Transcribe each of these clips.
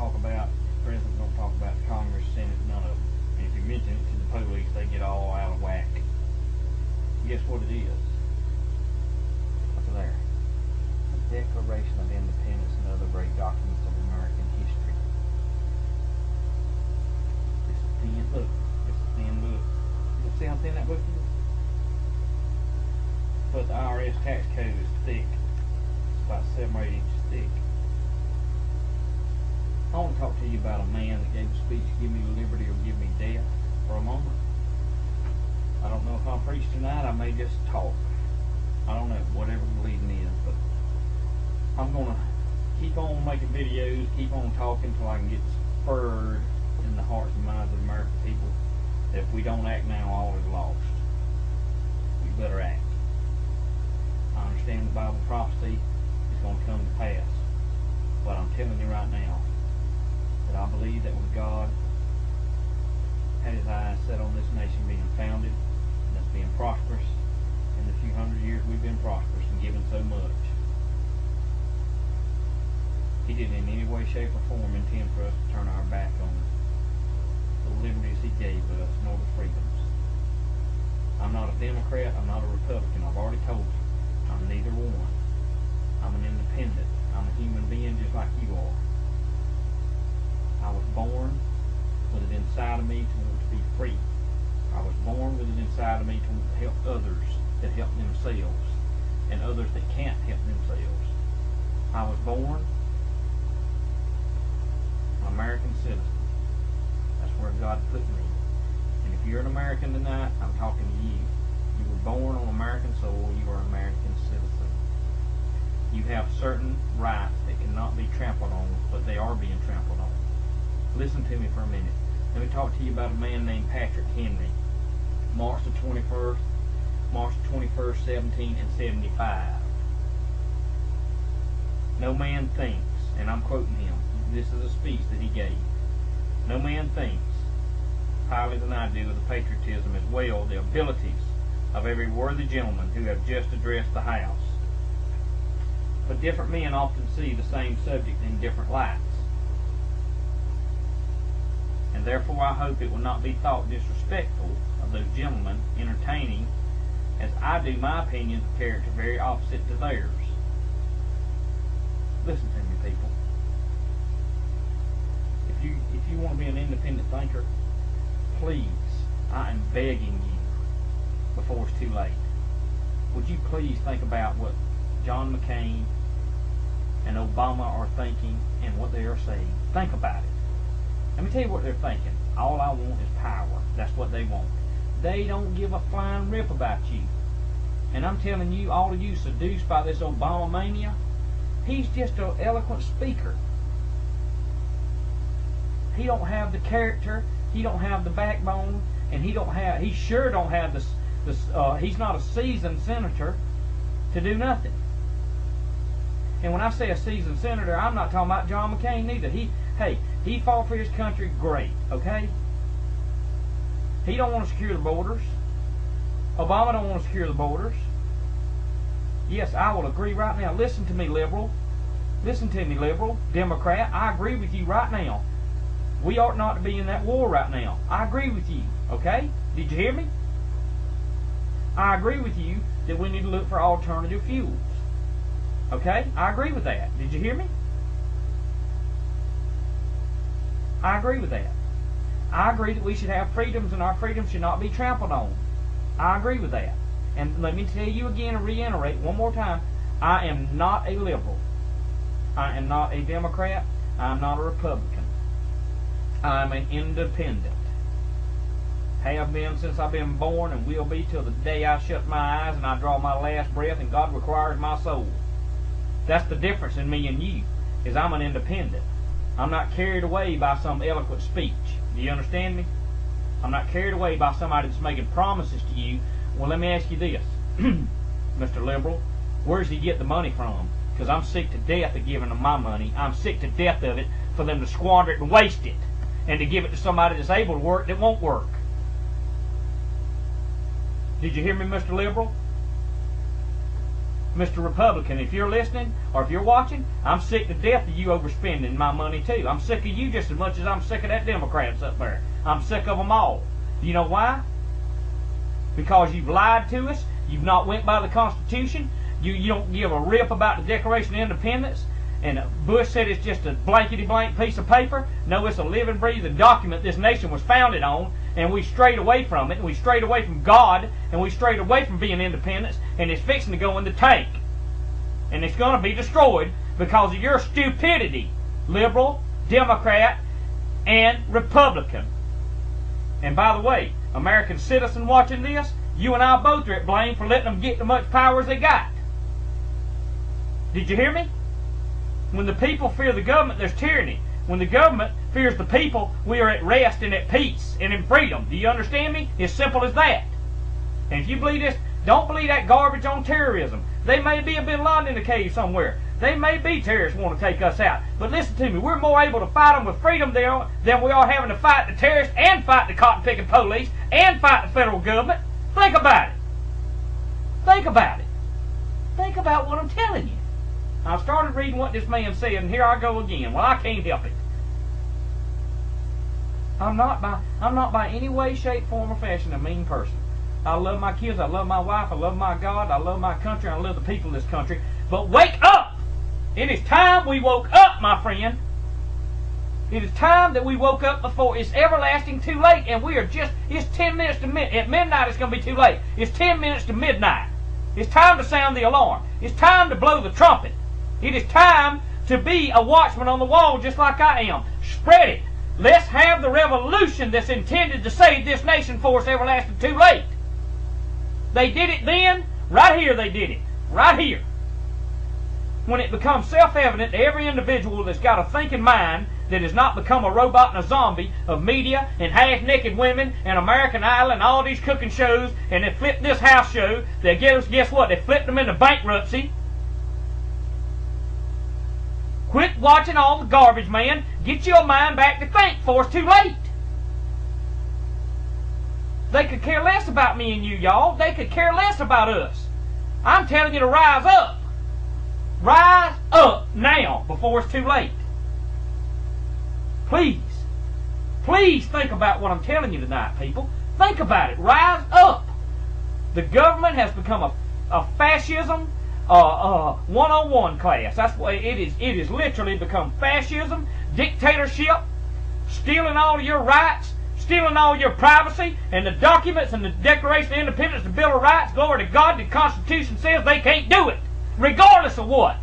talk about, the president don't talk about Congress, Senate, none of them. And if you mention it to the police, they get all out of whack. Guess what it is? What's there? The Declaration of Independence and other great documents of American history. It's a thin book. It's a thin book. You see how thin that book is? But the IRS tax code is thick. It's about 7 or 8 inches thick. I want to talk to you about a man that gave a speech, give me liberty or give me death, for a moment. I don't know if I'll preach tonight. I may just talk. I don't know, whatever the leading is, but I'm going to keep on making videos, keep on talking until I can get spurred in the hearts and minds of the American people that if we don't act now, all is lost. We better act. I understand the Bible prophecy is going to come to pass, but I'm telling you right now that I believe that when God had his eyes set on this nation being founded and us being prosperous, in the few hundred years we've been prosperous and given so much, he didn't in any way, shape, or form intend for us to turn our back on the liberties he gave us nor the freedoms. I'm not a Democrat, I'm not a Republican. I've already told you, I'm neither one. I'm an independent. I'm a human being just like you are. I was born with it inside of me to want to be free. I was born with it inside of me to want to help others that help themselves and others that can't help themselves. I was born an American citizen. That's where God put me. And if you're an American tonight, I'm talking to you. You were born on American soil. You are an American citizen. You have certain rights that cannot be trampled on, but they are being trampled on. Listen to me for a minute. Let me talk to you about a man named Patrick Henry. March the 21st, 1775. No man thinks, and I'm quoting him, this is a speech that he gave. No man thinks highly than I do of the patriotism as well the abilities of every worthy gentleman who have just addressed the House. But different men often see the same subject in different lights. And therefore I hope it will not be thought disrespectful of those gentlemen entertaining, as I do my opinions of character very opposite to theirs. Listen to me, people. If you want to be an independent thinker, please, I am begging you, before it's too late, would you please think about what John McCain and Obama are thinking and what they are saying. Think about it. Let me tell you what they're thinking. All I want is power. That's what they want. They don't give a flying rip about you. And I'm telling you, all of you seduced by this Obama mania, he's just an eloquent speaker. He don't have the character, he don't have the backbone, and he sure don't have this. He's not a seasoned senator to do nothing. And when I say a seasoned senator, I'm not talking about John McCain neither. He fought for his country great, okay? He don't want to secure the borders. Obama don't want to secure the borders. Yes, I will agree right now. Listen to me, liberal. Listen to me, liberal. Democrat, I agree with you right now. We ought not to be in that war right now. I agree with you, okay? Did you hear me? I agree with you that we need to look for alternative fuels. Okay? I agree with that. Did you hear me? I agree with that. I agree that we should have freedoms and our freedoms should not be trampled on. I agree with that. And let me tell you again and reiterate one more time, I am not a liberal. I am not a Democrat. I am not a Republican. I am an independent. Have been since I've been born and will be till the day I shut my eyes and I draw my last breath and God requires my soul. That's the difference in me and you, is I'm an independent. I'm not carried away by some eloquent speech. Do you understand me? I'm not carried away by somebody that's making promises to you. Well, let me ask you this, Mr. Liberal, where does he get the money from? Because I'm sick to death of giving them my money. I'm sick to death of it for them to squander it and waste it, and to give it to somebody that's able to work that won't work. Did you hear me, Mr. Liberal? Mr. Republican, if you're listening or if you're watching, I'm sick to death of you overspending my money too. I'm sick of you just as much as I'm sick of that Democrats up there. I'm sick of them all. Do you know why? Because you've lied to us. You've not went by the Constitution. You don't give a rip about the Declaration of Independence. And Bush said it's just a blankety-blank piece of paper. No, it's a living, breathing document this nation was founded on. And we strayed away from it. And we strayed away from God. And we strayed away from being independent. And it's fixing to go in the tank. And it's going to be destroyed because of your stupidity. Liberal, Democrat, and Republican. And by the way, American citizen watching this, you and I both are at blame for letting them get as much power as they got. Did you hear me? When the people fear the government, there's tyranny. When the government fears the people, we are at rest and at peace and in freedom. Do you understand me? It's simple as that. And if you believe this, don't believe that garbage on terrorism. They may be a Bin Laden in a cave somewhere. They may be terrorists want to take us out. But listen to me, we're more able to fight them with freedom than we are having to fight the terrorists and fight the cotton-picking police and fight the federal government. Think about it. Think about it. Think about what I'm telling you. I started reading what this man said, and here I go again. Well, I can't help it. I'm not by any way, shape, form, or fashion a mean person. I love my kids, I love my wife, I love my God, I love my country, I love the people of this country. But wake up! It is time we woke up, my friend. It is time that we woke up before it's everlasting too late, and we are just, it's 10 minutes to midnight. At midnight it's going to be too late. It's 10 minutes to midnight. It's time to sound the alarm. It's time to blow the trumpet. It is time to be a watchman on the wall just like I am. Spread it. Let's have the revolution that's intended to save this nation before it's everlasting too late. They did it then. Right here they did it. Right here. When it becomes self-evident to every individual that's got a thinking mind that has not become a robot and a zombie of media and half-naked women and American Idol and all these cooking shows, and they flipped this house show, they guess what? They flipped them into bankruptcy. Quit watching all the garbage, man. Get your mind back to think before it's too late. They could care less about me and you, y'all. They could care less about us. I'm telling you to rise up. Rise up now before it's too late. Please. Please think about what I'm telling you tonight, people. Think about it. Rise up. The government has become a fascism 101 class. That's what it is. It has literally become fascism, dictatorship, stealing all of your rights, stealing all your privacy, and the documents and the Declaration of Independence, the Bill of Rights, glory to God, the Constitution says they can't do it, regardless of what.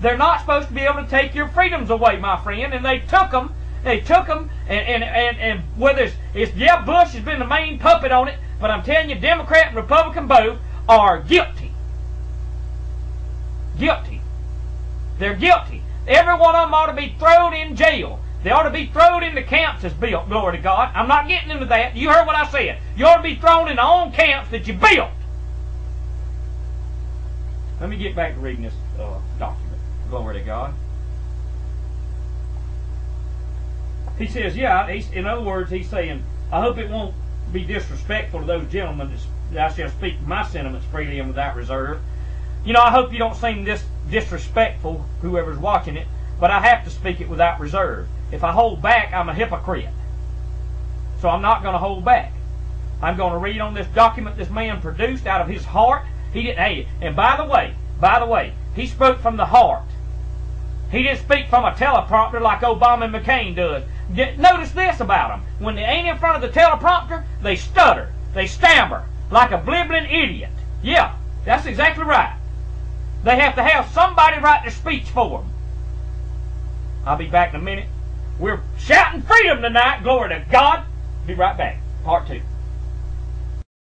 They're not supposed to be able to take your freedoms away, my friend, and they took them. They took them, and whether yeah, Bush has been the main puppet on it, but I'm telling you, Democrat and Republican both are guilty. Guilty. They're guilty. Every one of them ought to be thrown in jail. They ought to be thrown into camps that's built, glory to God. I'm not getting into that. You heard what I said. You ought to be thrown in the own camps that you built. Let me get back to reading this document. Glory to God. He says, yeah, in other words, he's saying, I hope it won't be disrespectful to those gentlemen that I shall speak my sentiments freely and without reserve. You know, I hope you don't seem disrespectful, whoever's watching it, but I have to speak it without reserve. If I hold back, I'm a hypocrite. So I'm not going to hold back. I'm going to read on this document this man produced out of his heart. He didn't, hey, and by the way, he spoke from the heart. He didn't speak from a teleprompter like Obama and McCain does. Notice this about them. When they ain't in front of the teleprompter, they stutter. They stammer like a blibbling idiot. Yeah, that's exactly right. They have to have somebody write their speech for them. I'll be back in a minute. We're shouting freedom tonight. Glory to God. Be right back. Part 2.